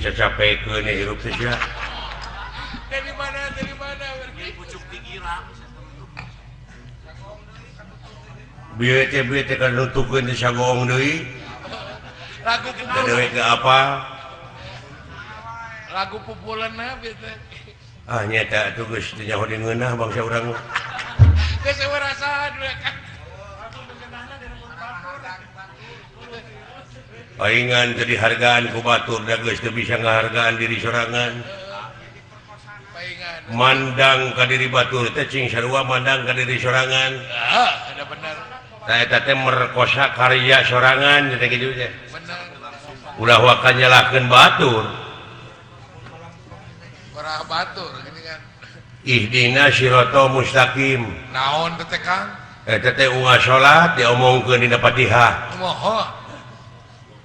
bisa capek ke nih hirup saja. Dari mana? Pucuk pikiran. Bieu teh kan nutukeun di sagong deui. Lagu Dewe ke apa? Lagu pupulanna bieu teh. Ah nyata atuh geus teu nyaho di ngeunah bangsa urang. Geus eueuh rasahan we kan. Palingan teu dihargaan ku batur da geus teu bisa ngahargaan diri sorangan. Paingan. Mandang ka diri batur teh cing sarua mandang ka diri sorangan. Ah, ada benar. Tah eta teh merkosa karya sorangan teh kitu teh. Benar. Ulah wakan nyalahkeun batur. Parah batur gini kan. ihdina siratal mustaqim naon teh Kang eta teh unggah salat diomongkeun dina Fatihah moho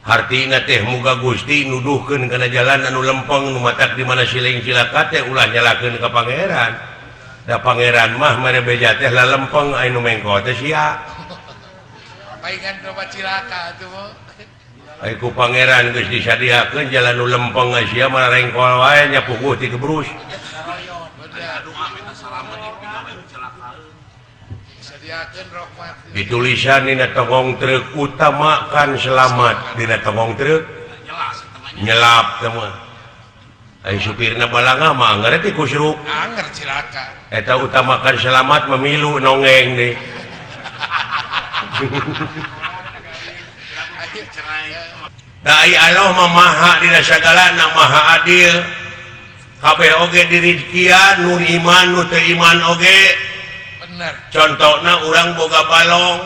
hartina teh muga Gusti nuduhkeun kana jalan anu lempeng nu matak di mana siling cilaka teh ulah nyalakeun ka pangeran da pangeran mah mere beja teh lalempeng anu mengko teh sia paingan coba cilaka atuh mo ai ku pangeran geus disadiakeun jalan nu lempeng sia mah rengkol wae nya puguh ti kebrus ditulisan dina togong truk utamakan selamat dina togong truk nyelap teman ai supirna balanga mah ngareti kusruk anger cilaka eta utamakan selamat memilu nongeng deh dai Allah mah maha dina sagalana maha adil kabeh oge dirizkian nu iman nu teu iman oge bener contohna urang boga balong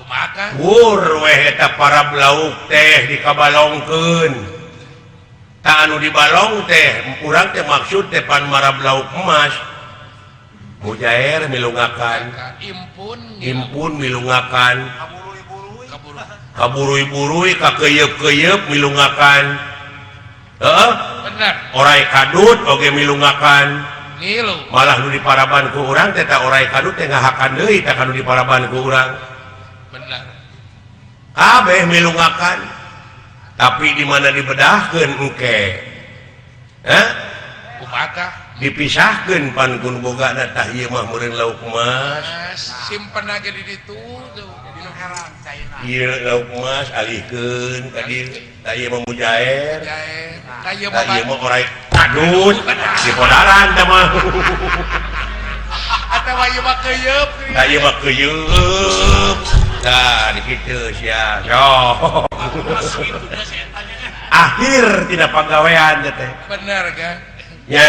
kumaha wur weh eta para lauk teh dikabalongkeun ta anu dibalong teh urang teh maksud teh pan marab lauk emas mujair milungakan impun milungakan kaburui-burui kakeyeup-keyeup milungakan bener orai kadut oge milungakan ngilu malah nu diparaban ku urang teh ta orai kadut teh ngahakan deui tah kanu diparaban ku urang bener kabeh milungakan tapi di mana dibedahkeun engke kumaha dipisahkeun pan kun bogana tah ieu mah meureun lauk emas simpen lagi di ditu tuh dinu herang caina ieu lauk emas alihkeun ka dieu tah ieu mah mujair jae tah ieu tah ieu mah mah orai kadut di podaran tah mah atawa ieu mah keuyeub tah ieu mah keuyeub tah dikitu sia sok akhir tidak pagawean teh bener kan nya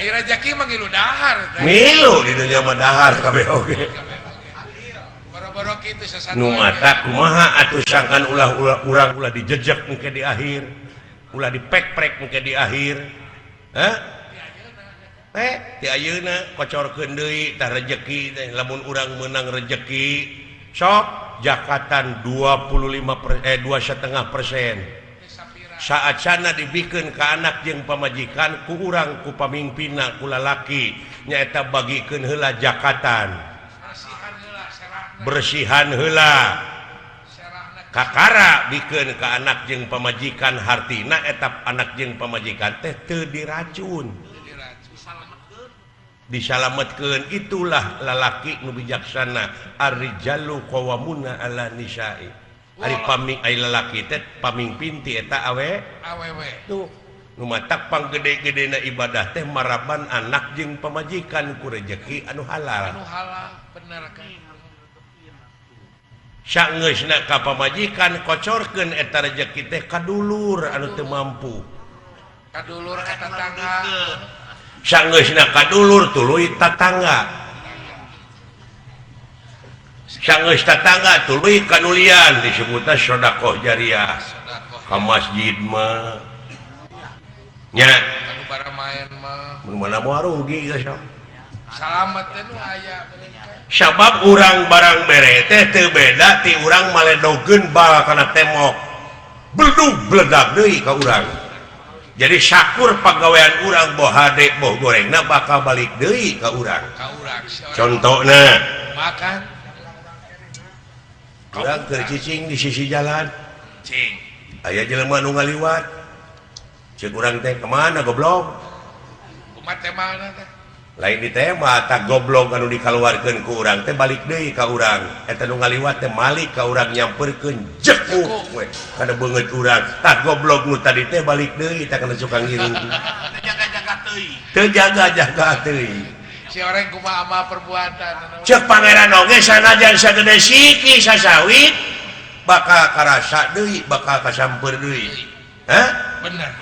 ai rezeki mah ngilu dahar teh milu di dunia mah dahar kabeh oge boro-boro kitu sasatu nu mata kumaha atuh sangkan urang ulah dijejek engke di akhir ulah dipek-prek engke di akhir ti ayeuna kocorkeun deui tah rezeki teh lamun urang meunang rezeki sok jakatan 2,5% saat sana dibikeun ka anak jeung pamajikan ku urang ku pamimpinna ku lalaki nyaeta bagikeun heula jakatan bersihan heula kakara bikeun ka anak jeung pamajikan hartina eta anak jeung pamajikan teh teu diracun disalametkeun itulah lalaki nu bijaksana ar-rijalu qawwamuna 'ala nisa'i ari ai lalaki teh pamimpin ti eta awewe tuh nu matak panggede-gedena ibadah teh maraban anak jeung pamajikan ku rezeki anu halal bener kan saeungeusna ka pamajikan kocorkeun eta rezeki teh ka dulur anu teu mampu kadulur ka tetangga saeungeusna ka dulur tuluy tatangga saeungeus tatangga tuluy kanulian disebutna sedekah jariah ka masjid mah nya anu bara main mah mun mana moal rugi geus salamet teh nu aya sabab urang barang bere teh teu beda ti urang maledogeun bal kana temok bledug bledag deui ka urang jadi syakur pagawean urang boh hade boh gorengna bakal balik deui ka urang contohna makan urang keur cicing di sisi jalan cing aya jelema nu ngaliwat ceuk urang teh kemana goblok kumaha teh mana teh lain di teh mah tak goblok anu dikaluarkeun ku urang teh balik deui ka urang eta nu ngaliwat teh malik ka urang nyamperkeun jekuk we kana beungeut urang tak goblok nu tadi teh balik deui tah kana suka ngiring jaga-jaga teuing teu jaga-jaga teuing si orang kumaha ama perbuatan ceuk pangeran oge sanajan sagede siki sasawit bakal karasa deui bakal kasamper deui bener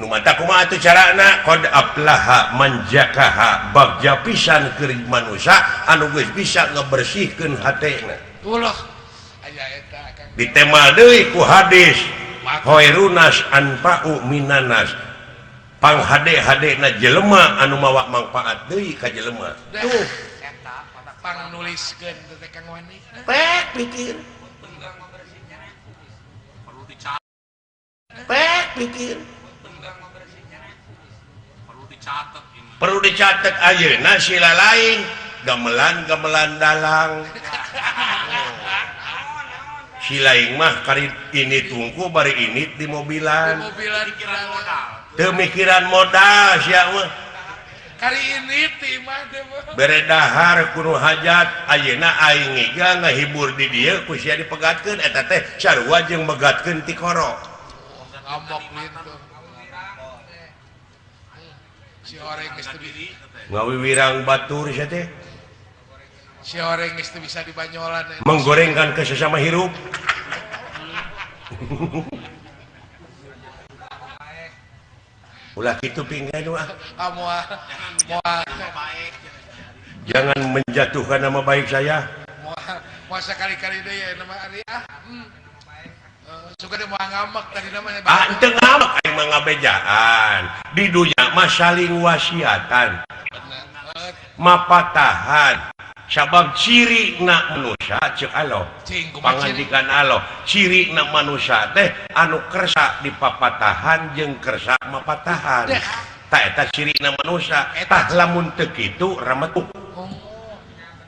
nu mata kumaha atuh carana qad aflaha man jakaha bagja pisan keur manusia anu geus bisa ngabersihkeun hatena ulah aya eta Kang ditemal deui ku hadis khairunas anfa'u minanas pang HD na jelema anu mawa manfaat deui ka jelema tuh pang nuliskeun teh Kang Wani pek pikir perlu dicatat ayeuna sila lain gamelan dalang silaing mah kari ini tungku bari ini di mobilan teu mikiran modal sia mah kari ini timah teh bere dahar kudu hajat ayeuna aing ngiga ngahibur di dieu ku sia dipegatkeun eta teh sarua jeung megatkeun ti koro ngomong gitu si orang geus teu ngawiwirang batur sia teh si orang geus teu bisa dibanyolan menggorengkan ke sesama hirup ulah kitu pinggan wah moal jangan menjatuhkan nama baik saya moal sekali-kali deui ya nama ari suka dia mau ngamak tadi namanya teu ngamak aing mah ngabejaan di dunya mah saling wasiatan mapatahan sabab ciri na manusia ceuk Allah pangandikan Allah ciri na manusia teh anu kersa dipapatahan jeung kersa mapatahan ta eta ciri na manusia tah lamun teu kitu rametuk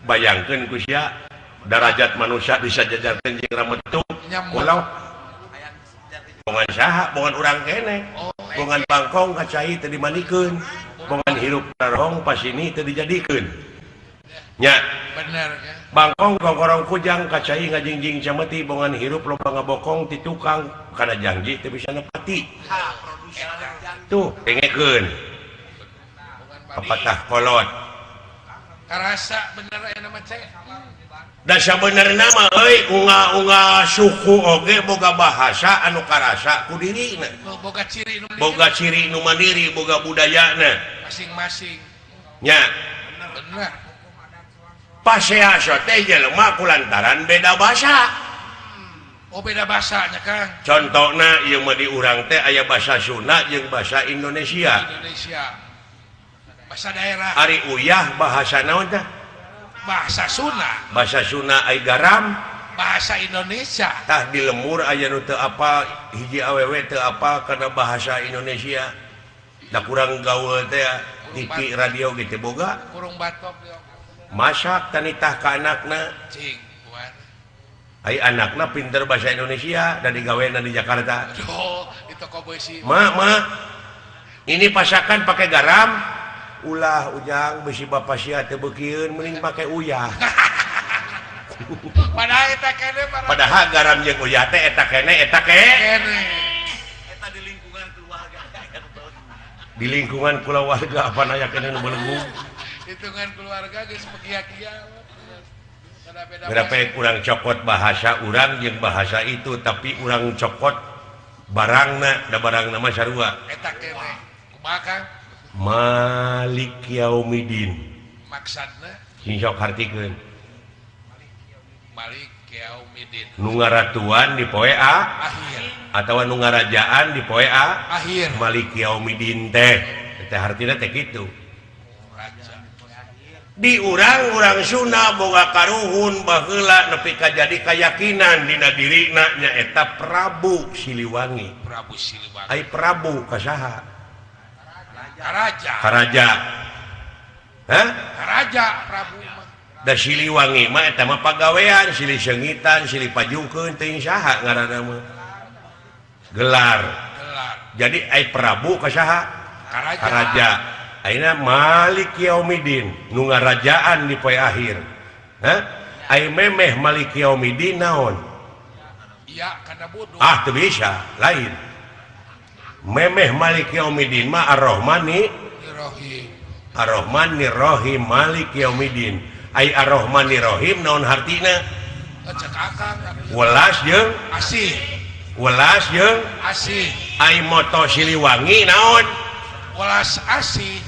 bayangkeun ku sia derajat manusia disajajarkeun jeung rametuk ulah bongan saha bongan urang kene bongan bangkong kacai teu dimanikeun bongan hirup tarong pas ini teu dijadikeun nya bener kan bangkong kongkorong kujang kacai ngajingjing cameti bongan hirup loba ngabokong ti tukang kana janji teu bisa nepati tuh pengekeun apatah kolot karasa bener aya nama cek da sabenerna mah euy unga suku oge boga bahasa anu karasa ku dirina boga ciri nu mandiri boga budayana masing-masing nya bener paseaso teh jelema kulantaran beda bahasa beda bahasanya Kang contohna ieu mah di urang teh aya bahasa Sunda jeung bahasa Indonesia bahasa daerah ari uyah bahasa naon teh bahasa Sunda ai garam bahasa Indonesia tah di lemur aya nu teu apa hiji awewe teu apa karena bahasa Indonesia da kurang gaul teh TV radio gitu boga kurung batok masak tanitah ka anakna cing ai anakna pinter bahasa Indonesia dan digaweana di Jakarta itu kobosi ma ini pasakan pakai garam ulah ujang bisi bapak sia teu beukieun mending pakai uyah padahal eta kene padahal garam jeung uyah teh eta kene eta kene eta di lingkungan keluarga di lingkungan keluarga apa naya kene nu belenggu hitungan keluarga geus pekia-kia berapa kurang cokot bahasa urang jeung bahasa itu tapi urang cokot barangna da barangna mah sarua eta kene kumaha Kang Malik Yaumidin maksudna sing sok hartikeun Malik Yaumidin nu ngaratuan di poe akhir atawa nu ngarajaan di poe akhir Malik Yaumidin teh teh hartina teh kitu raja di urang Sunda boga karuhun baheula nepi ka jadi kayakinan dina dirina nyaeta Prabu Siliwangi ai Prabu kasaha Karaja Prabu da Siliwangi mah eta mah pagawean silih seungitan silih pajungkeun teuing saha ngaranna mah gelar jadi ai Prabu kasaha Karaja ayeuna Malik Yaumidin nu ngarajaan di poe akhir ai memeh Malik Yaumidin naon iya kana bodoh teu bisa lain memeh Malik Yaumidin mah Ar-Rahman Nir-Rahim Malik Yaumidin ai Ar-Rahman Nir-Rahim naon hartina cek Akang welas jeung asih ai moto Siliwangi naon welas asih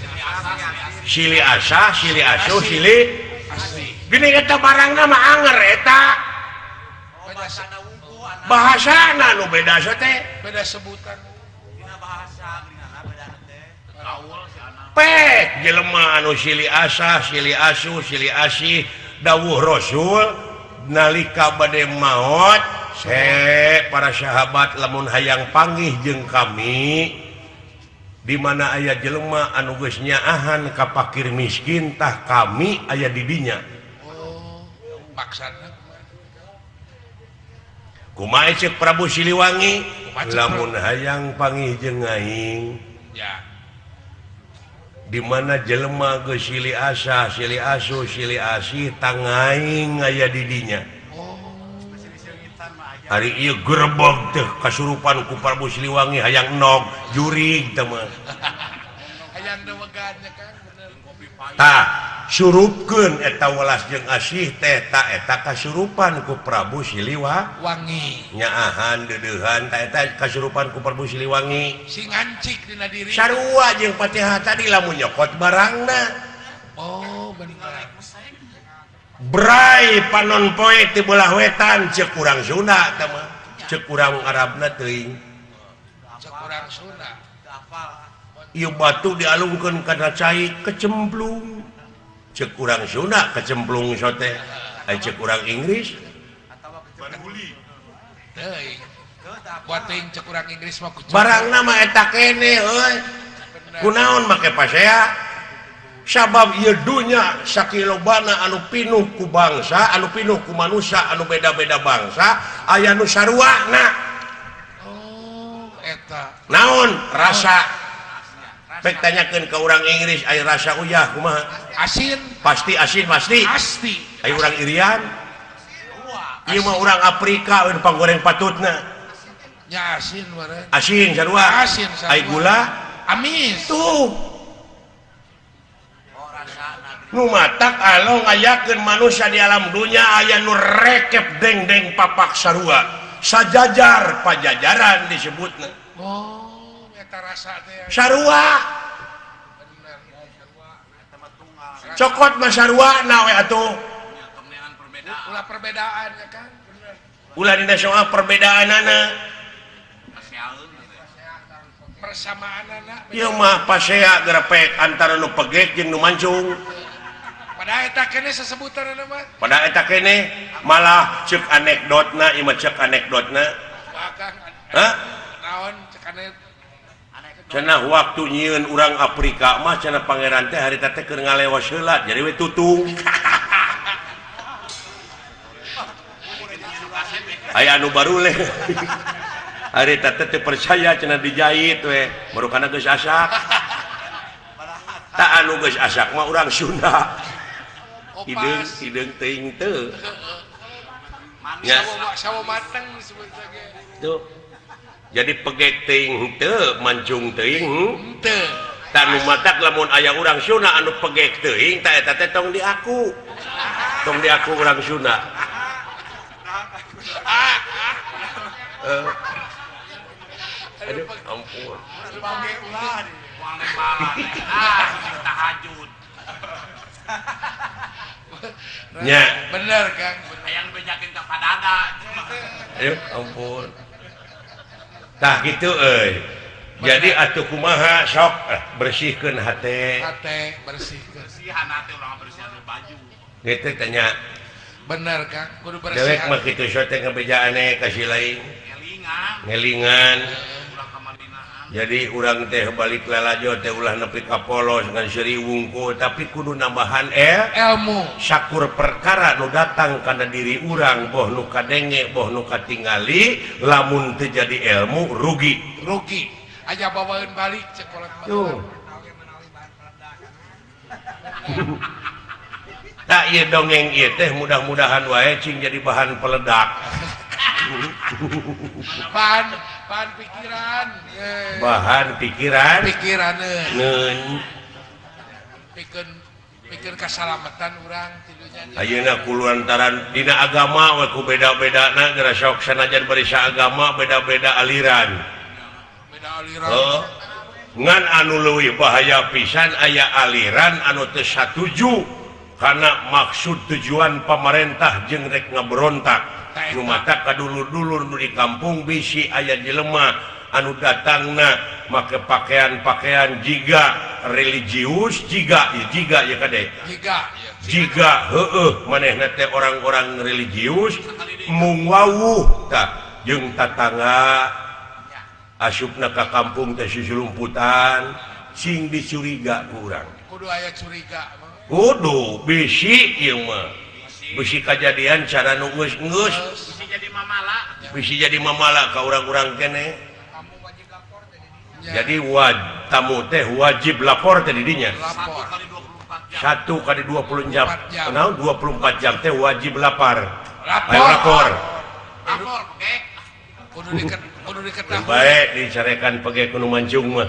Sili asah Sili asuh Sili asih gini eta barangna mah anger eta bahasana nu beda teh beda sebutan jelema anu silih asah silih asuh silih asih dawuh Rasul nalika bade maot para sahabat lamun hayang panggih jeung kami di mana aya jelema anu geus nyaahan ka fakir miskin tah kami aya di dinya. Maksudna kumaha ceuk Prabu Siliwangi lamun hayang panggih jeung aing ya di mana jelema geus silih asah silih asuh silih asih tang aing aya di dinya. Hari ieu gerbog teh kasurupan ku Prabu Siliwangi hayang nog jurig teh mah. hayang dewegannya kan bener Tah surupkeun eta welas jeung asih teh ta eta kasurupan ku Prabu Siliwangi. Nyaahan deudeuhan ta eta kasurupan ku Prabu Siliwangi. Si ngancik dina diri. Sarua jeung Fatihah tadi lamun nyokot barangna. Oh bener. Brai panon poe ti belah wetan ceuk urang Sunda teh mah. Ceuk urang Arabna teuing. Ceuk urang Sunda. Ieu batu dialungkeun kana cai kecemplung. Ceuk urang Sunda kecemplung sote. Ai ceuk urang Inggris atawa kecemplung. Teuing. Buat teuing ceuk urang Inggris mah kucing. Barangna mah eta keneh euy. Kunaon make pasea? Sabab ieu dunya sakilobana anu pinuh ku bangsa, anu pinuh ku manusia, anu beda-beda bangsa, aya nu saruana. Oh, eta. Naon rasa? Pek tanyakeun ka urang Inggris aya rasa uyah kumaha? Asin. Pasti asin pasti. Pasti. Aya urang Irian. Ieu mah urang Afrika we panggoreng patutna. Nya asin meureun. Asin sarua. Asin sarua. Aya gula. Amis. Tuh. Nu matak alo ngayakeun manusia di alam dunia aya nu rekep deng-deng papak sarua. Sajajar pajajaran disebutna. Oh, eta rasa teh. Sarua. Bener. Cokot mah sarua na we atuh. Ulah perbedaan ya kan? Bener. Ulah dina soal perbedaanana. Persamaanana. Ieu mah pasea grepek antara nu pegek jeung nu mancung. Pada eta keneh sesebutanna mah. Pada eta keneh malah ceuk anekdotna, ieu mah ceuk anekdotna. Bakang. Hah? Naon cek aneh. Cenah waktu nyieun urang Afrika mah cenah pangeran teh harita teh keur ngalewas heula jadi we tutung. Aya anu baruleh. Harita teh percaya cenah dijahit we, baru kana geus asak. Tak anu geus asak mah urang Sunda. Hideung teuing teu. Ya, sawo mateng disebut ge. Tuh. Jadi pegek teuing teu, mancung teuing teu. Tanu matak lamun aya urang Sunda anu pegek teuing ta eta teh tong diaku. Tong diaku urang Sunda. Aduh, ampun. Sebagai ulah nih, uang lebaran. Tahajud. Nya. Bener Kang. Yang bejakin ke padada. Aduh, ampun. Tah kitu euy. Jadi atuh kumaha sok bersihkeun hate. Hate bersihkeun. Bersihan hati orang bersihan baju. Gitu tanya. Bener Kang, kudu bersih. Dewek mah kitu sok teh ngabejaane ka si lain. Ngelingan. Ngelingan. Ulang kamarinaan. Jadi urang teh balik lalajo teh ulah nepi ka polos ngan seuri wungkul tapi kudu nambahan ilmu. Sakur perkara nu datang kana diri urang boh nu kadenge boh nu katingali lamun teu jadi ilmu rugi. Rugi. Aja bawaeun balik cek kolot Tuh. Tak ieu dongeng ieu teh mudah-mudahan wae cing jadi bahan peledak. Bahan pikiran. Bahan pikiran. Pikiraneun. Neun. Pikir kasalamatan urang tilunya. Ayeuna kuluantaran dina agama we ku beda-bedana geura sok sanajan bari saagama beda-beda aliran. Beda aliran. Oh. Ngan anu leuwih bahaya pisan aya aliran anu teu satuju kana maksud tujuan pamarentah jeung rek ngaberontak. Nu mata kadulur-dulur nu di kampung bisi aya jelema anu datangna make pakaian-pakaian jiga religius jika ya kadek jika manehna teh orang-orang religius mung wawuh tah jeung tatangga asupna ka kampung teh susulumputan sing dicuriga kurang kudu aya curiga kudu bisi ieu mah bisi kajadian cara nu geus Bisa jadi mamala. bisi jadi mamala ka urang-urang kene jadi tamu teh wajib lapor teh di dinya lapor 1 kali 24 jam. 1 kali 20 jam kenal 24 jam teh wajib lapor Lapor. ayo lapor Lapor, oke. kudu diketahui baik dicarekan pege kuno mancung mah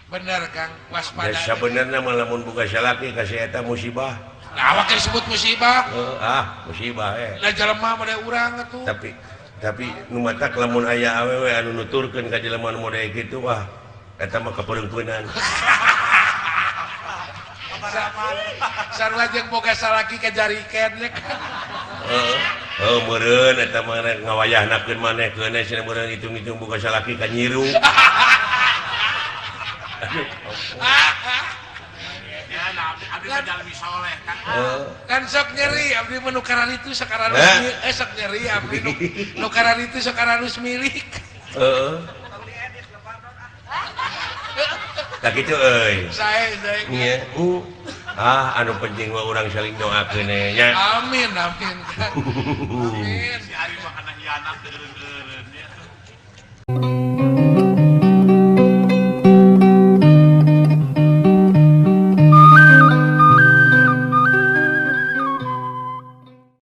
bener Kang waspada ya sebenarnya mah lamun boga salaki kasih eta musibah nah awak disebut musibah musibah lah jelema mah urang atuh tapi nu matak lamun aya awewe anu nuturkeun ka jelema nu model kitu wah eta mah kapereungpeunan sarua jeung boga salaki kajarikeun nya meureun eta mah ngawayahnakeun maneh keunna cenah meureun hitung-hitung boga salaki ka nyiru Ya, nah, abdi mah jalmi soleh kan. kan sok nyeri abdi mah nukaran itu sakarana sok nyeri abdi nukaran itu sakarana milik heeh tak kitu euy saya nya anu penting mah urang saling doakeun nya amin Kang. Amin Si Ari mah kana hianat eureun-eureun ya.